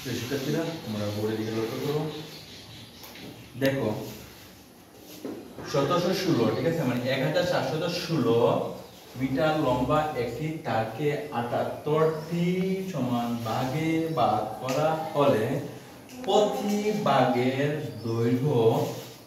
শিক্ষার্থীরা তোমরা বোর্ডের দিকে লক্ষ্য করো। দেখো 1716, ঠিক আছে, মানে 1716 মিটার লম্বা একটি তারকে 78টি সমান ভাগে ভাগ করা হলে প্রতি ভাগের দৈর্ঘ্য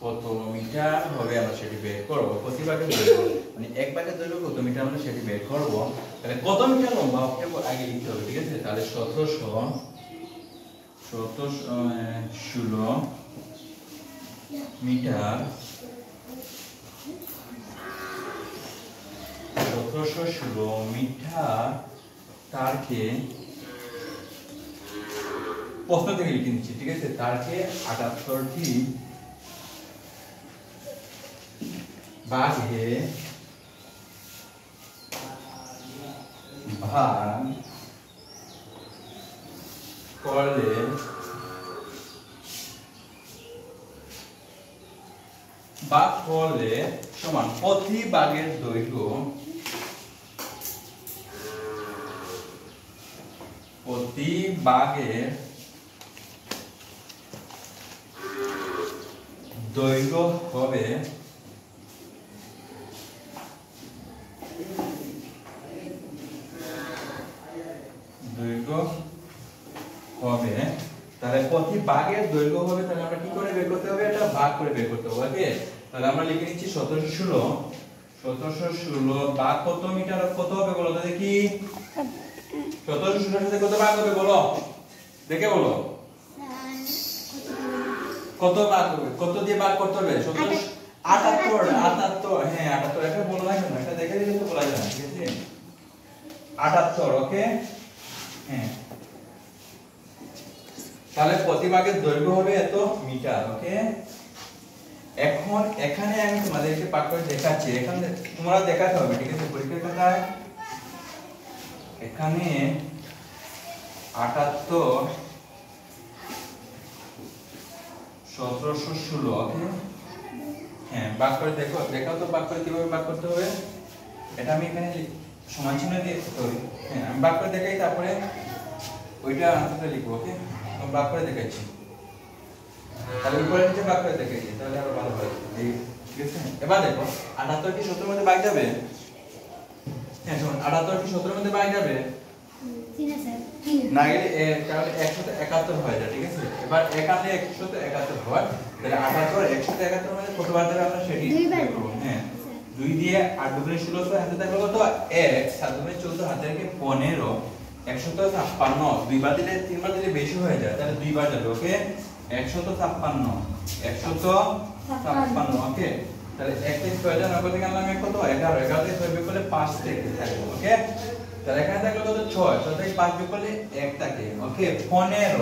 কত মিটার হবে আমরা সেটি বের করব। প্রতি ভাগের দৈর্ঘ্য মানে এক ভাগের দৈর্ঘ্য কত মিটার আমরা সেটি বের করব। তাহলে কত মিটার লম্বা হবে আগে লিখতে হবে, ঠিক আছে। তাহলে 1716 মিটার 1716 মিটার তারকে প্রশ্ন থেকে লিখে নিচ্ছি, ঠিক আছে। তারকে 78টি ভাগে ভাগ করলে সমান প্রতি ভাগের দৈর্ঘ্য হবে তাহলে প্রতি ভাগের দৈর্ঘ্য হবে, তাহলে আমরা কি করে বের করতে হবে, এটা ভাগ করে বের করতে হবে। ওকে, তাহলে আমরা লিখে নিচ্ছি 1716 ভাগ কত মিটার কত হবে বলো তো দেখি। 1716 এর সাথে কত ভাগ হবে বলো, দেখে বলো কত ভাগ হবে, কত দিয়ে ভাগ করতে হবে। 78 হ্যাঁ 78, এটা বলো না কেন, এটা দেখে দিলে তো বলা যায় না, ঠিক আছে। 78, ওকে হ্যাঁ। তাহলে প্রতি ভাগের দৈর্ঘ্য হবে এত মিটার, ওকে। এখন এখানে আমি তোমাদেরকে পাঠ করে দেখাচ্ছি, এখানে তোমরা দেখাতে হবে, ঠিক আছে, পরীক্ষার খাতায়। এখানে 78 1716, ওকে হ্যাঁ, ভাগ করে দেখো, দেখাও তো ভাগ করে কিভাবে ভাগ করতে হবে। এটা আমি এখানে সমান চিহ্ন দিয়ে করি, হ্যাঁ আমি ভাগ করে দেখাই, তারপরে ওইটা আনসারটা লিখবো, ওকে। তো ভাগ করে দেখাচ্ছি, তাহলে উপরে নিচে ভাগ করে দেখাচ্ছি, তাহলে আরো ভালো হবে, ঠিক আছে। এবার দেখো 78 কি 70 এর মধ্যে ভাগ যাবে? হ্যাঁ শুনুন, 78 কি 70 এর মধ্যে ভাগ যাবে না, গেলে তাহলে 171 হয়ে যায়, ঠিক আছে। এবার এখানে 171 হয়, তাহলে 78 171 মানে কত বার যাবে আমরা সেটি বের করব। হ্যাঁ 2 দিয়ে 8 দুগুণে 16 হাতে থাকলো কত 1, 7 দুগুণে 14 হাতে রেখে 15, 156, 2 বার দিলে 3 বার দিলে বেশি হয়ে যায়, তাহলে 2 বার যাবে, ওকে। 156, ওকে। তাহলে 1 থেকে 6 যায়, 9 থেকে আনলাম কত 11, 11 থেকে 6 বিয়োগ করলে 5 থেকে থাকবে, ওকে। তাহলে এখানে থাকলো কত 6, 6 থেকে 5 বিয়োগ করলে 1 থাকে, ওকে 15।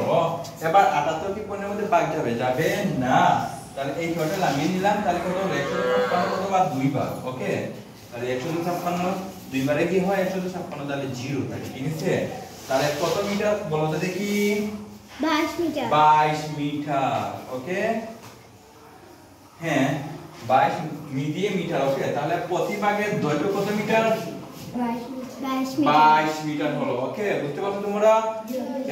এবার 78 কি 15 এর মধ্যে ভাগ যাবে না, তাহলে এই ছয়টা নামিয়ে নিলাম, তাহলে কত হলো 156 কত বার 2 বার, ওকে। তাহলে 156 2 বারে কি হয় 156, তাহলে 0 থাকে, ঠিক আছে। তাহলে কত মিটার বলো তো দেখি? 22 মিটার। 22 মিটার, ওকে হ্যাঁ 22 মিটার, ওকে। তাহলে প্রতি ভাগের দৈর্ঘ্য কত মিটার? 22 মিটার হলো, ওকে। বুঝতে পারছো তোমরা?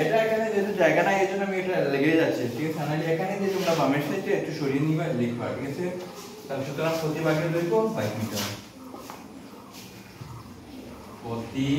এটা এখানে যেহেতু জায়গা নাই এজন্য আমি এটা লেগে যাচ্ছে, ঠিক আছে। তাহলে এখানে যে তোমরা বামের সাইডে একটু সরিয়ে নিবা, লিখবা, ঠিক আছে। তাহলে সুতরাং প্রতি ভাগের দৈর্ঘ্য 22 মিটার, প্রতি